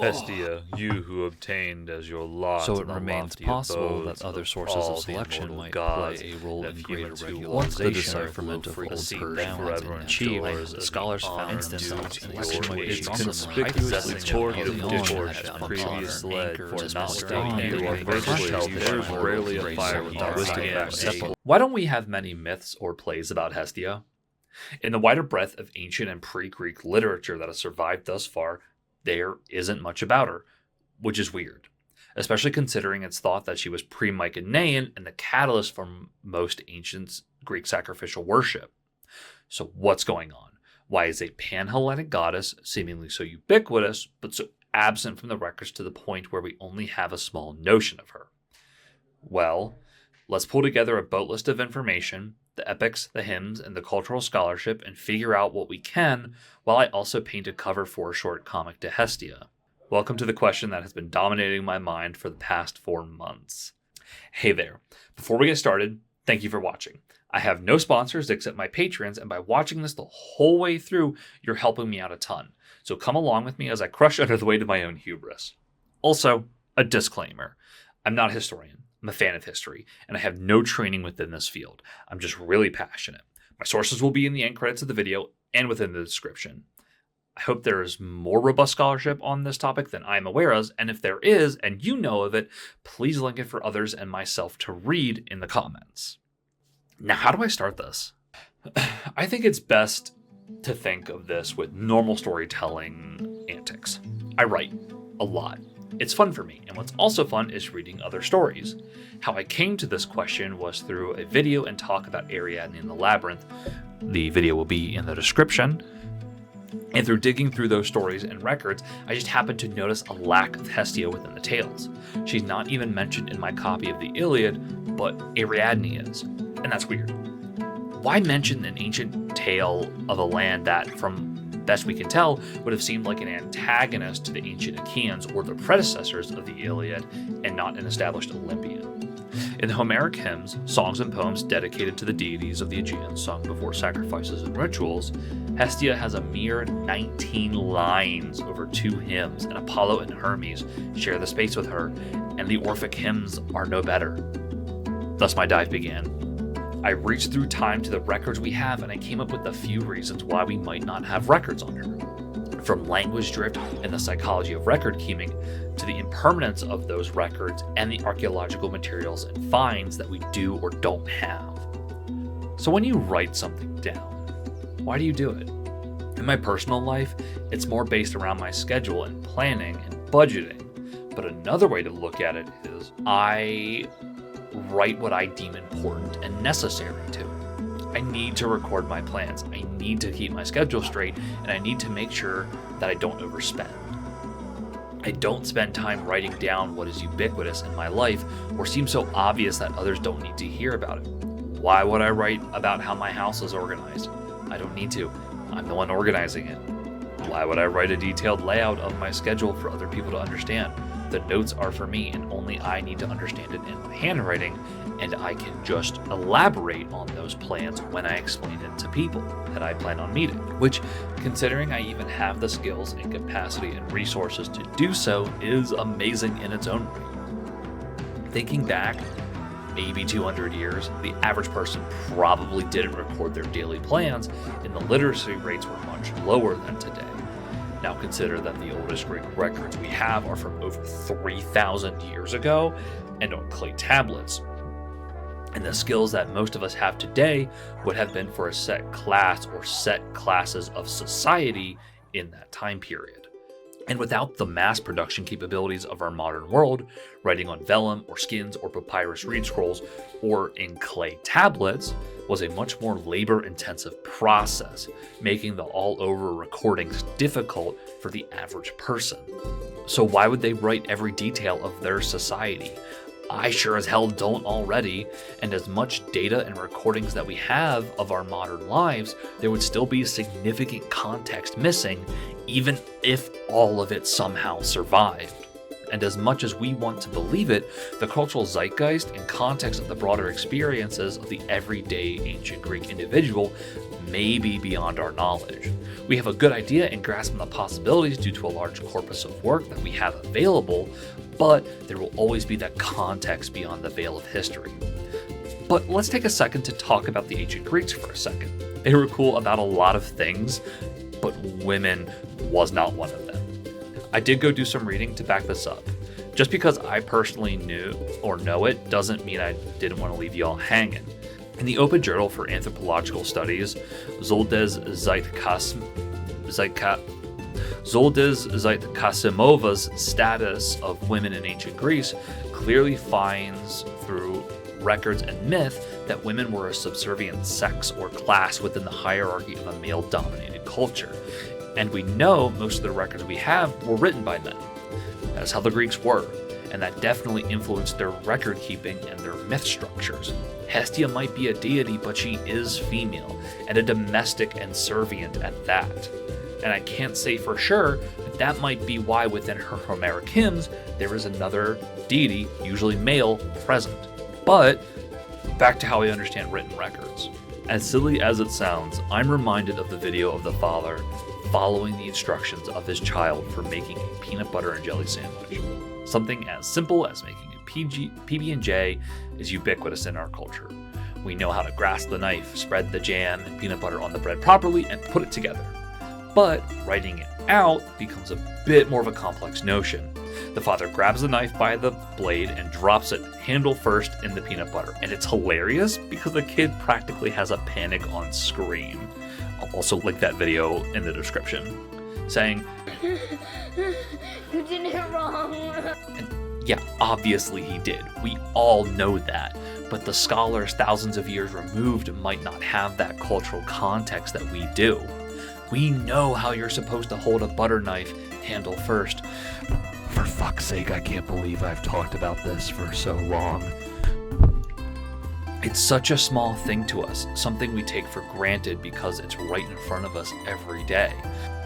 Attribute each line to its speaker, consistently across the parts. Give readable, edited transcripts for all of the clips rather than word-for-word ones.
Speaker 1: Hestia, you who obtained as your lot.
Speaker 2: So it
Speaker 1: in the
Speaker 2: remains
Speaker 1: lofty
Speaker 2: possible
Speaker 1: abodes
Speaker 2: that other
Speaker 1: of
Speaker 2: sources
Speaker 1: all
Speaker 2: of
Speaker 1: the
Speaker 2: selection
Speaker 1: immortal
Speaker 2: might
Speaker 1: gods,
Speaker 2: play a role
Speaker 1: that
Speaker 2: in greater
Speaker 1: humans who
Speaker 2: regulation.
Speaker 1: will
Speaker 2: Once the
Speaker 1: will
Speaker 2: decipherment of
Speaker 1: free to
Speaker 2: old
Speaker 1: seek
Speaker 2: code
Speaker 1: them
Speaker 2: forever
Speaker 1: forever
Speaker 2: and
Speaker 1: and
Speaker 2: achieved,
Speaker 1: yours
Speaker 2: the
Speaker 1: as
Speaker 2: scholars
Speaker 1: the
Speaker 2: found
Speaker 1: honor
Speaker 2: themselves
Speaker 1: due
Speaker 2: in
Speaker 1: to
Speaker 2: a
Speaker 1: your
Speaker 2: situation
Speaker 1: age.
Speaker 2: conspicuously
Speaker 1: Possessing
Speaker 2: poor
Speaker 1: beautiful
Speaker 2: beyond
Speaker 1: torch
Speaker 2: had
Speaker 1: previous
Speaker 2: been
Speaker 1: led
Speaker 2: anchored
Speaker 1: for
Speaker 2: as
Speaker 1: not
Speaker 2: Mr.
Speaker 1: stating
Speaker 2: Bond
Speaker 1: you are
Speaker 2: and
Speaker 1: virtually
Speaker 2: crushed
Speaker 1: there's
Speaker 2: the
Speaker 1: rarely a
Speaker 2: race
Speaker 1: fire
Speaker 2: of
Speaker 1: without
Speaker 2: Posca
Speaker 1: fire.
Speaker 2: and Sepoa.
Speaker 3: Why don't we have many myths or plays about Hestia? In the wider breadth of ancient and pre-Greek literature that has survived thus far, there isn't much about her, which is weird, especially considering it's thought that she was pre-Mycenaean and the catalyst for most ancient Greek sacrificial worship. So what's going on? Why is a pan-Hellenic goddess seemingly so ubiquitous, but so absent from the records to the point where we only have a small notion of her? Well, let's pull together a boat list of information, the epics, the hymns, and the cultural scholarship, and figure out what we can, while I also paint a cover for a short comic to Hestia. Welcome to the question that has been dominating my mind for the past 4 months. Hey there. Before we get started, thank you for watching. I have no sponsors except my patrons, and by watching this the whole way through, you're helping me out a ton. So come along with me as I crush under the weight of my own hubris. Also, a disclaimer. I'm not a historian. I'm a fan of history, and I have no training within this field. I'm just really passionate. My sources will be in the end credits of the video and within the description. I hope there is more robust scholarship on this topic than I am aware of, and if there is, and you know of it, please link it for others and myself to read in the comments. Now, how do I start this? I think it's best to think of this with normal storytelling antics. I write a lot. It's fun for me, and what's also fun is reading other stories. How I came to this question was through a video and talk about Ariadne and the Labyrinth. The video will be in the description. And through digging through those stories and records, I just happened to notice a lack of Hestia within the tales. She's not even mentioned in my copy of the Iliad, but Ariadne is, and that's weird. Why mention an ancient tale of a land that, from best we can tell, would have seemed like an antagonist to the ancient Achaeans or the predecessors of the Iliad, and not an established Olympian? In the Homeric hymns, songs and poems dedicated to the deities of the Aegeans sung before sacrifices and rituals, Hestia has a mere 19 lines over 2 hymns, and Apollo and Hermes share the space with her, and the Orphic hymns are no better. Thus my dive began. I reached through time to the records we have, and I came up with a few reasons why we might not have records on her. From language drift and the psychology of record keeping, to the impermanence of those records and the archaeological materials and finds that we do or don't have. So when you write something down, why do you do it? In my personal life, it's more based around my schedule and planning and budgeting. But another way to look at it is I write what I deem important and necessary to. I need to record my plans. I need to keep my schedule straight, and I need to make sure that I don't overspend. I don't spend time writing down what is ubiquitous in my life or seems so obvious that others don't need to hear about it. Why would I write about how my house is organized? I don't need to. I'm the one organizing it. Why would I write a detailed layout of my schedule for other people to understand? The notes are for me, and only I need to understand it in my handwriting, and I can just elaborate on those plans when I explain it to people that I plan on meeting, which, considering I even have the skills and capacity and resources to do so, is amazing in its own right. Thinking back, maybe 200 years, the average person probably didn't record their daily plans, and the literacy rates were much lower than today. Now consider that the oldest Greek records we have are from over 3,000 years ago and on clay tablets. And the skills that most of us have today would have been for a set class or set classes of society in that time period. And without the mass production capabilities of our modern world, writing on vellum or skins or papyrus reed scrolls or in clay tablets was a much more labor-intensive process, making the all-over recordings difficult for the average person. So why would they write every detail of their society? I sure as hell don't already, and as much data and recordings that we have of our modern lives, there would still be significant context missing, even if all of it somehow survived. And as much as we want to believe it, the cultural zeitgeist and context of the broader experiences of the everyday ancient Greek individual may be beyond our knowledge. We have a good idea and grasp on the possibilities due to a large corpus of work that we have available, but there will always be that context beyond the veil of history. But let's take a second to talk about the ancient Greeks for a second. They were cool about a lot of things, but women was not one of them. I did go do some reading to back this up. Just because I personally knew or know it doesn't mean I didn't want to leave you all hanging. In the Open Journal for Anthropological Studies, Zhulduz Seitkasimova status of women in ancient Greece clearly finds through records and myth that women were a subservient sex or class within the hierarchy of a male-dominated culture. And we know most of the records we have were written by men. That's how the Greeks were, and that definitely influenced their record keeping and their myth structures. Hestia might be a deity, but she is female, and a domestic and servient at that. And I can't say for sure, but that might be why within her Homeric hymns, there is another deity, usually male, present. But back to how we understand written records. As silly as it sounds, I'm reminded of the video of the father following the instructions of his child for making a peanut butter and jelly sandwich. Something as simple as making a PB&J is ubiquitous in our culture. We know how to grasp the knife, spread the jam and peanut butter on the bread properly, and put it together. But writing it out becomes a bit more of a complex notion. The father grabs the knife by the blade and drops it handle first in the peanut butter. And it's hilarious because the kid practically has a panic on screen. I'll also link that video in the description, saying,
Speaker 2: "You did it wrong."
Speaker 3: And yeah, obviously he did. We all know that. But the scholars thousands of years removed might not have that cultural context that we do. We know how you're supposed to hold a butter knife handle first. For fuck's sake, I can't believe I've talked about this for so long. It's such a small thing to us, something we take for granted because it's right in front of us every day.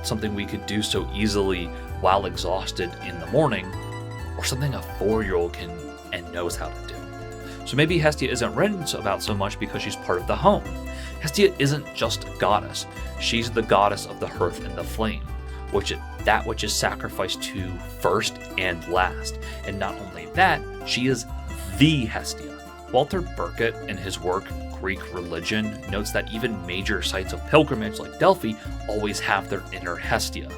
Speaker 3: Something we could do so easily while exhausted in the morning, or something a 4-year-old can and knows how to do. So maybe Hestia isn't written about so much because she's part of the home. Hestia isn't just a goddess. She's the goddess of the hearth and the flame, that which is sacrificed to first and last. And not only that, she is the Hestia. Walter Burkett, in his work Greek Religion, notes that even major sites of pilgrimage like Delphi always have their inner Hestia.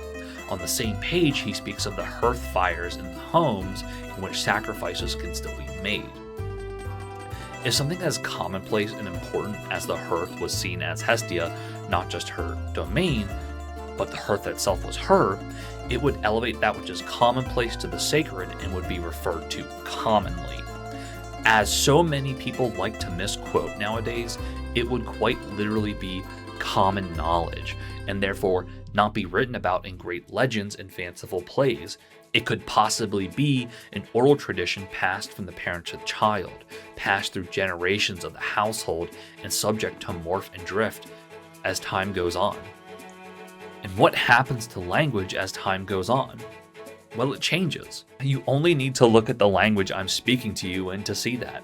Speaker 3: On the same page, he speaks of the hearth fires in the homes in which sacrifices can still be made. If something as commonplace and important as the hearth was seen as Hestia, not just her domain, but the hearth itself was her, it would elevate that which is commonplace to the sacred and would be referred to commonly. As so many people like to misquote nowadays, it would quite literally be common knowledge, and therefore not be written about in great legends and fanciful plays. It could possibly be an oral tradition passed from the parent to the child, passed through generations of the household, and subject to morph and drift as time goes on. And what happens to language as time goes on? Well, it changes. You only need to look at the language I'm speaking to you in to see that.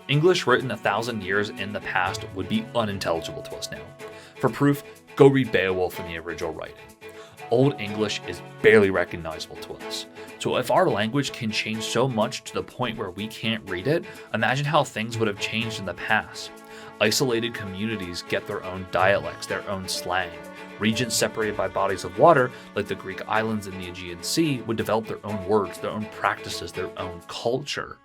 Speaker 3: English written 1,000 years in the past would be unintelligible to us now. For proof, go read Beowulf in the original writing. Old English is barely recognizable to us. So if our language can change so much to the point where we can't read it, imagine how things would have changed in the past. Isolated communities get their own dialects, their own slang. Regions separated by bodies of water, like the Greek islands in the Aegean Sea, would develop their own words, their own practices, their own culture.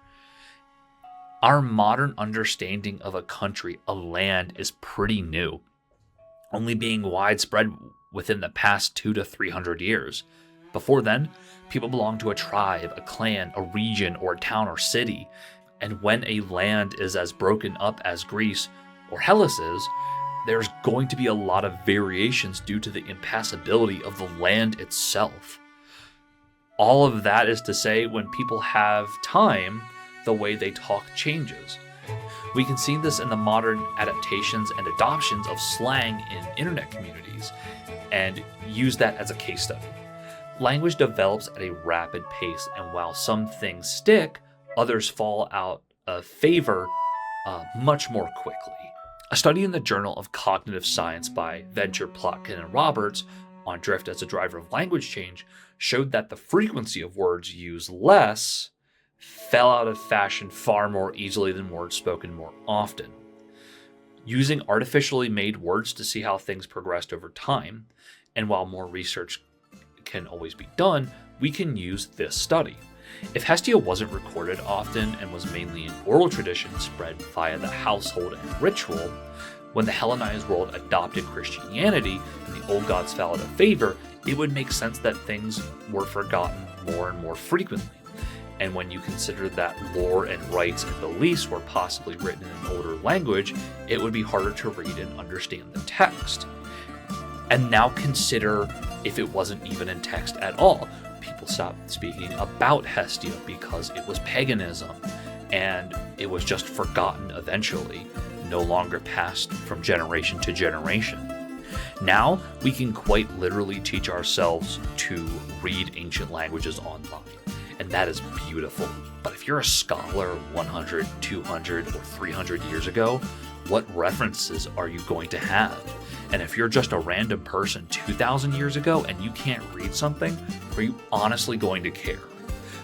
Speaker 3: Our modern understanding of a country, a land, is pretty new, only being widespread within the past 200 to 300 years. Before then, people belonged to a tribe, a clan, a region, or a town or city. And when a land is as broken up as Greece or Hellas is, there's going to be a lot of variations due to the impassability of the land itself. All of that is to say, when people have time, the way they talk changes. We can see this in the modern adaptations and adoptions of slang in internet communities, and use that as a case study. Language develops at a rapid pace, and while some things stick, others fall out of favor much more quickly. A study in the Journal of Cognitive Science by Venture, Plotkin, and Roberts on drift as a driver of language change showed that the frequency of words used less fell out of fashion far more easily than words spoken more often. Using artificially made words to see how things progressed over time, and while more research can always be done, we can use this study. If Hestia wasn't recorded often and was mainly an oral tradition spread via the household and ritual, when the Hellenized world adopted Christianity and the old gods fell out of favor, it would make sense that things were forgotten more and more frequently. And when you consider that lore and rites and beliefs were possibly written in an older language, it would be harder to read and understand the text. And now consider if it wasn't even in text at all. People stopped speaking about Hestia because it was paganism, and it was just forgotten eventually, no longer passed from generation to generation. Now, we can quite literally teach ourselves to read ancient languages online, and that is beautiful. But if you're a scholar 100, 200, or 300 years ago, what references are you going to have? And if you're just a random person 2,000 years ago and you can't read something, are you honestly going to care?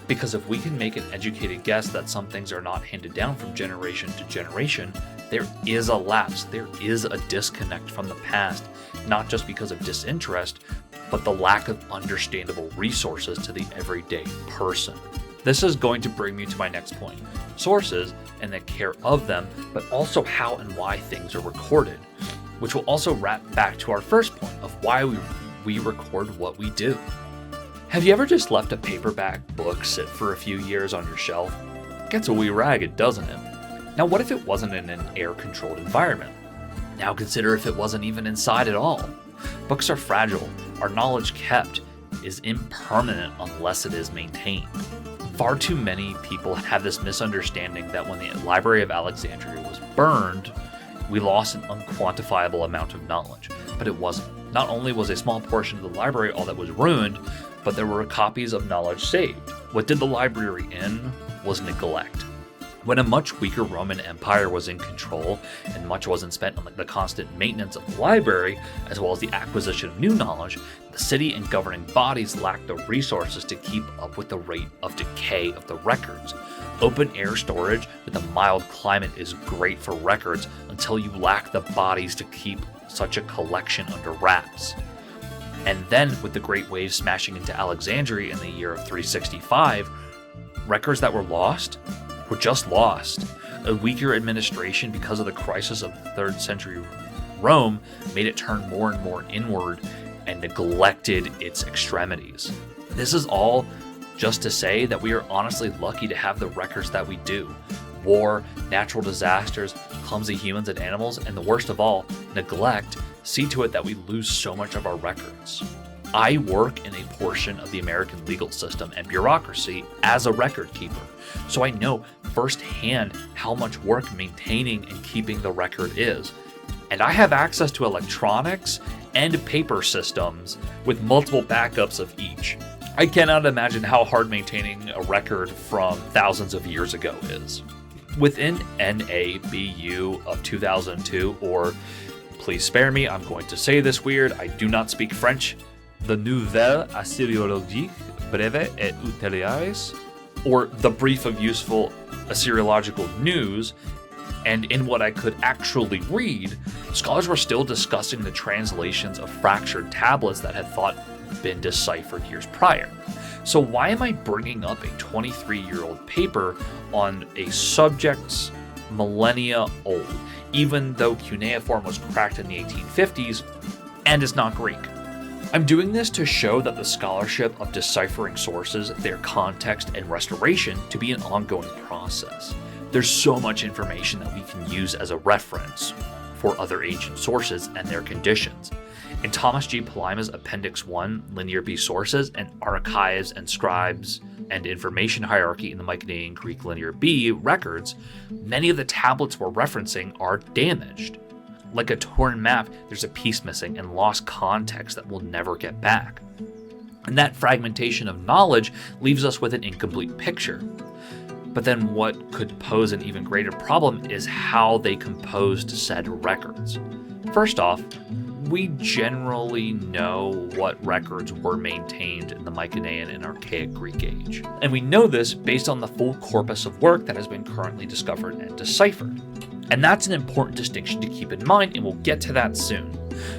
Speaker 3: Because if we can make an educated guess that some things are not handed down from generation to generation, there is a lapse, there is a disconnect from the past, not just because of disinterest, but the lack of understandable resources to the everyday person. This is going to bring me to my next point: sources and the care of them, but also how and why things are recorded, which will also wrap back to our first point of why we record what we do. Have you ever just left a paperback book sit for a few years on your shelf? It gets a wee ragged, doesn't it? Now what if it wasn't in an air-controlled environment? Now consider if it wasn't even inside at all. Books are fragile. Our knowledge kept is impermanent unless it is maintained. Far too many people have this misunderstanding that when the Library of Alexandria was burned, we lost an unquantifiable amount of knowledge, but it wasn't. Not only was a small portion of the library all that was ruined, but there were copies of knowledge saved. What did the library in was neglect. When a much weaker Roman Empire was in control and much wasn't spent on the constant maintenance of the library, as well as the acquisition of new knowledge, the city and governing bodies lacked the resources to keep up with the rate of decay of the records. Open air storage with a mild climate is great for records until you lack the bodies to keep such a collection under wraps. And then, with the Great Wave smashing into Alexandria in the year of 365, records that were lost were just lost. A weaker administration because of the crisis of the 3rd century Rome made it turn more and more inward and neglected its extremities. This is all just to say that we are honestly lucky to have the records that we do. War, natural disasters, clumsy humans and animals, and the worst of all, neglect, see to it that we lose so much of our records. I work in a portion of the American legal system and bureaucracy as a record keeper, so I know firsthand how much work maintaining and keeping the record is. And I have access to electronics and paper systems with multiple backups of each. I cannot imagine how hard maintaining a record from thousands of years ago is. Within NABU of 2002, or please spare me, I'm going to say this weird, I do not speak French, the Nouvelles Archeologiques Brèves et Ultérieures, or the Brief of Useful Assyriological News, and in what I could actually read, scholars were still discussing the translations of fractured tablets that had been deciphered years prior. So why am I bringing up a 23-year-old paper on a subject millennia old, even though cuneiform was cracked in the 1850s and is not Greek? I'm doing this to show that the scholarship of deciphering sources, their context, and restoration to be an ongoing process. There's so much information that we can use as a reference for other ancient sources and their conditions. In Thomas G. Palaima's Appendix 1, Linear B Sources and Archives and Scribes and Information Hierarchy in the Mycenaean Greek Linear B records, many of the tablets we're referencing are damaged. Like a torn map, there's a piece missing and lost context that we'll never get back. And that fragmentation of knowledge leaves us with an incomplete picture. But then what could pose an even greater problem is how they composed said records. First off, we generally know what records were maintained in the Mycenaean and Archaic Greek age. And we know this based on the full corpus of work that has been currently discovered and deciphered. And that's an important distinction to keep in mind, and we'll get to that soon.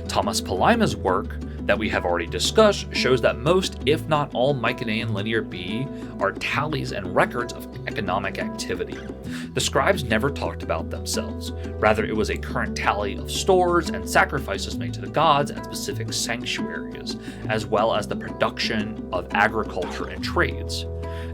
Speaker 3: Thomas Palaima's work that we have already discussed shows that most, if not all, Mycenaean Linear B are tallies and records of economic activity. The scribes never talked about themselves. Rather, it was a current tally of stores and sacrifices made to the gods at specific sanctuaries, as well as the production of agriculture and trades.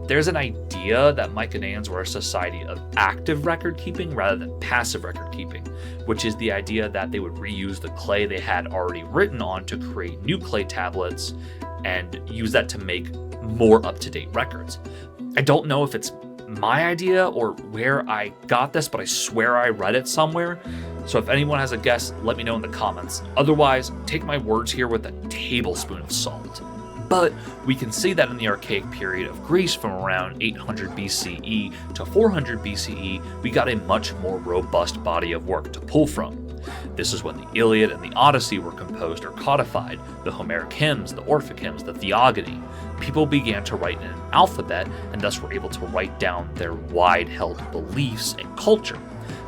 Speaker 3: There's an idea that Mycenaeans were a society of active record keeping rather than passive record keeping, which is the idea that they would reuse the clay they had already written on to create new clay tablets and use that to make more up-to-date records. I don't know if it's my idea or where I got this, but I swear I read it somewhere. So if anyone has a guess, let me know in the comments. Otherwise, take my words here with a tablespoon of salt. But we can see that in the Archaic period of Greece from around 800 BCE to 400 BCE, we got a much more robust body of work to pull from. This is when the Iliad and the Odyssey were composed or codified, the Homeric hymns, the Orphic hymns, the Theogony. People began to write in an alphabet and thus were able to write down their wide-held beliefs and culture.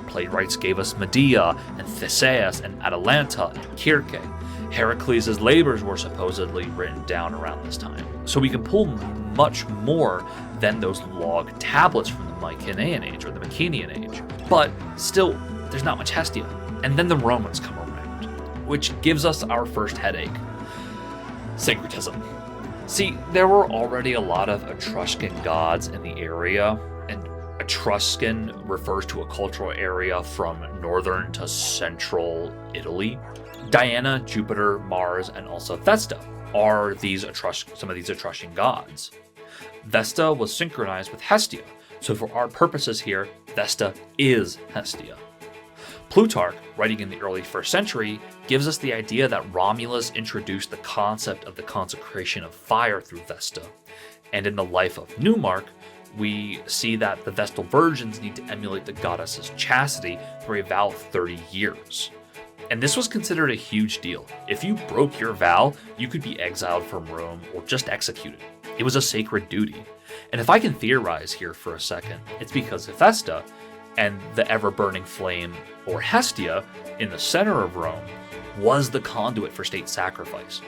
Speaker 3: Playwrights gave us Medea and Theseus and Atalanta and Kirke. Heracles' labors were supposedly written down around this time. So we can pull much more than those log tablets from the Mycenaean age or the Mycenaean age. But still, there's not much Hestia. And then the Romans come around, which gives us our first headache. Syncretism. See, there were already a lot of Etruscan gods in the area, and Etruscan refers to a cultural area from northern to central Italy. Diana, Jupiter, Mars, and also Vesta are some of these Etruscan gods. Vesta was synchronized with Hestia, so for our purposes here, Vesta is Hestia. Plutarch, writing in the early 1st century, gives us the idea that Romulus introduced the concept of the consecration of fire through Vesta. And in the life of Newmark, we see that the Vestal virgins need to emulate the goddess's chastity for a vow of 30 years. And this was considered a huge deal. If you broke your vow, you could be exiled from Rome or just executed. It was a sacred duty. And if I can theorize here for a second, it's because Vesta and the ever-burning flame, or Hestia, in the center of Rome, was the conduit for state sacrifice.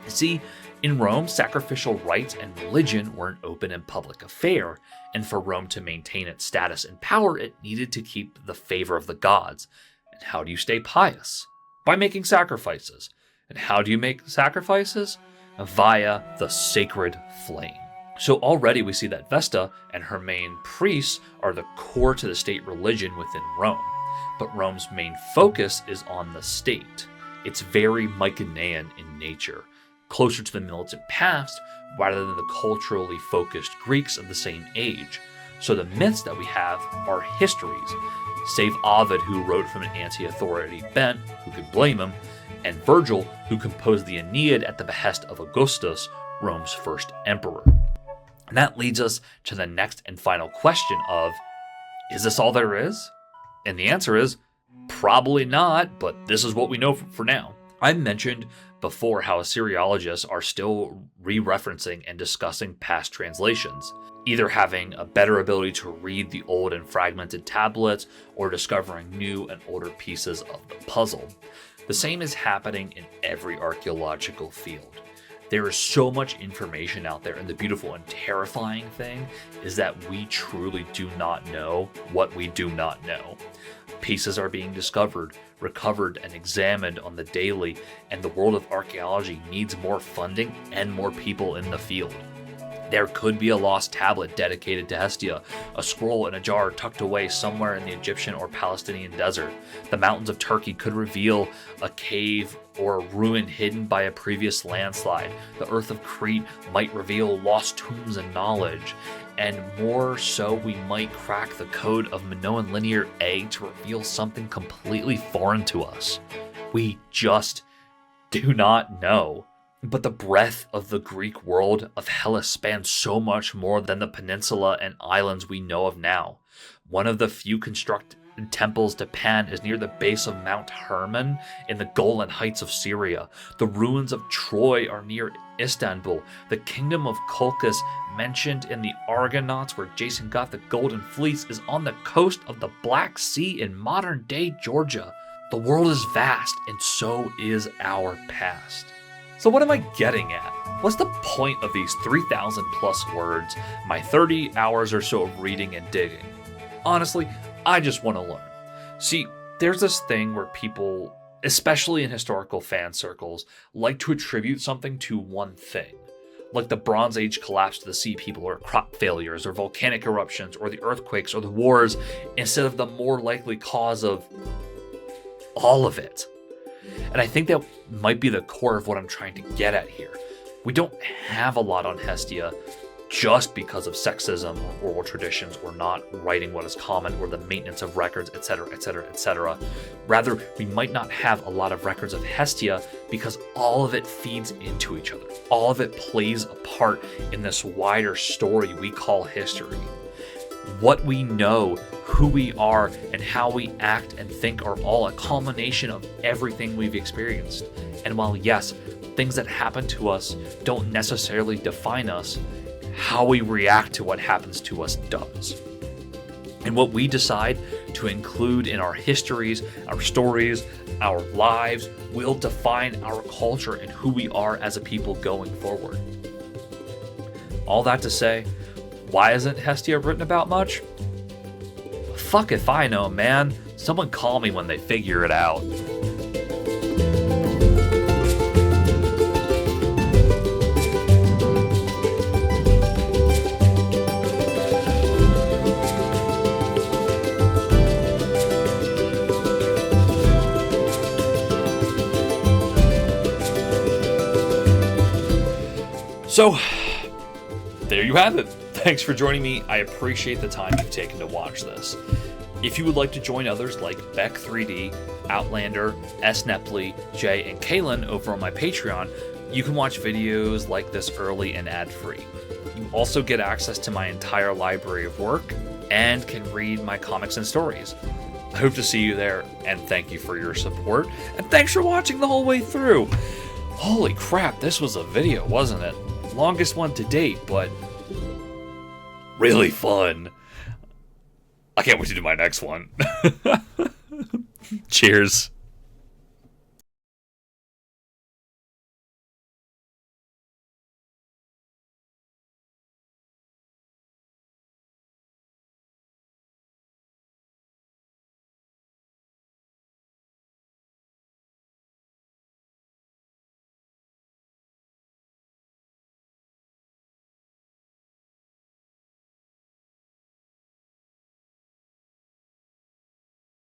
Speaker 3: See, in Rome, sacrificial rites and religion were an open and public affair, and for Rome to maintain its status and power, it needed to keep the favor of the gods. And how do you stay pious? By making sacrifices. And how do you make sacrifices? Via the sacred flame. So already we see that Vesta and her main priests are the core to the state religion within Rome. But Rome's main focus is on the state. It's very Mycenaean in nature, closer to the militant past rather than the culturally focused Greeks of the same age. So the myths that we have are histories, save Ovid, who wrote from an anti-authority bent, who could blame him, and Virgil, who composed the Aeneid at the behest of Augustus, Rome's first emperor. And that leads us to the next and final question of, is this all there is? And the answer is, probably not, but this is what we know for now. I mentioned before how Assyriologists are still re-referencing and discussing past translations, either having a better ability to read the old and fragmented tablets or discovering new and older pieces of the puzzle. The same is happening in every archaeological field. There is so much information out there, and the beautiful and terrifying thing is that we truly do not know what we do not know. Pieces are being discovered, recovered, and examined on the daily, and the world of archaeology needs more funding and more people in the field. There could be a lost tablet dedicated to Hestia, a scroll in a jar tucked away somewhere in the Egyptian or Palestinian desert. The mountains of Turkey could reveal a cave or a ruin hidden by a previous landslide. The earth of Crete might reveal lost tombs and knowledge. And more so, we might crack the code of Minoan Linear A to reveal something completely foreign to us. We just do not know. But the breadth of the Greek world of Hellas spans so much more than the peninsula and islands we know of now. One of the few constructed temples to Pan is near the base of Mount Hermon in the Golan Heights of Syria. The ruins of Troy are near Istanbul. The kingdom of Colchis, mentioned in the Argonauts where Jason got the Golden Fleece, is on the coast of the Black Sea in modern-day Georgia. The world is vast, and so is our past. So what am I getting at? What's the point of these 3,000 plus words, my 30 hours or so of reading and digging? Honestly, I just want to learn. See, there's this thing where people, especially in historical fan circles, like to attribute something to one thing. Like the Bronze Age collapse to the sea people, or crop failures, or volcanic eruptions, or the earthquakes, or the wars, instead of the more likely cause of all of it. And I think that might be the core of what I'm trying to get at here. We don't have a lot on Hestia just because of sexism or oral traditions, or not writing what is common, or the maintenance of records, etc., etc., etc. Rather, we might not have a lot of records of Hestia because all of it feeds into each other. All of it plays a part in this wider story we call history. What we know, who we are, and how we act and think are all a culmination of everything we've experienced. And while yes, things that happen to us don't necessarily define us, how we react to what happens to us does. And what we decide to include in our histories, our stories, our lives will define our culture and who we are as a people going forward. All that to say, why isn't Hestia written about much? Fuck if I know, man. Someone call me when they figure it out. So, there you have it. Thanks for joining me. I appreciate the time you've taken to watch this. If you would like to join others like Beck3D, Outlander, S. Nepley, Jay, and Kaylin over on my Patreon, you can watch videos like this early and ad-free. You also get access to my entire library of work and can read my comics and stories. I hope to see you there, and thank you for your support, and thanks for watching the whole way through. Holy crap, this was a video, wasn't it? Longest one to date, but really fun. I can't wait to do my next one. Cheers.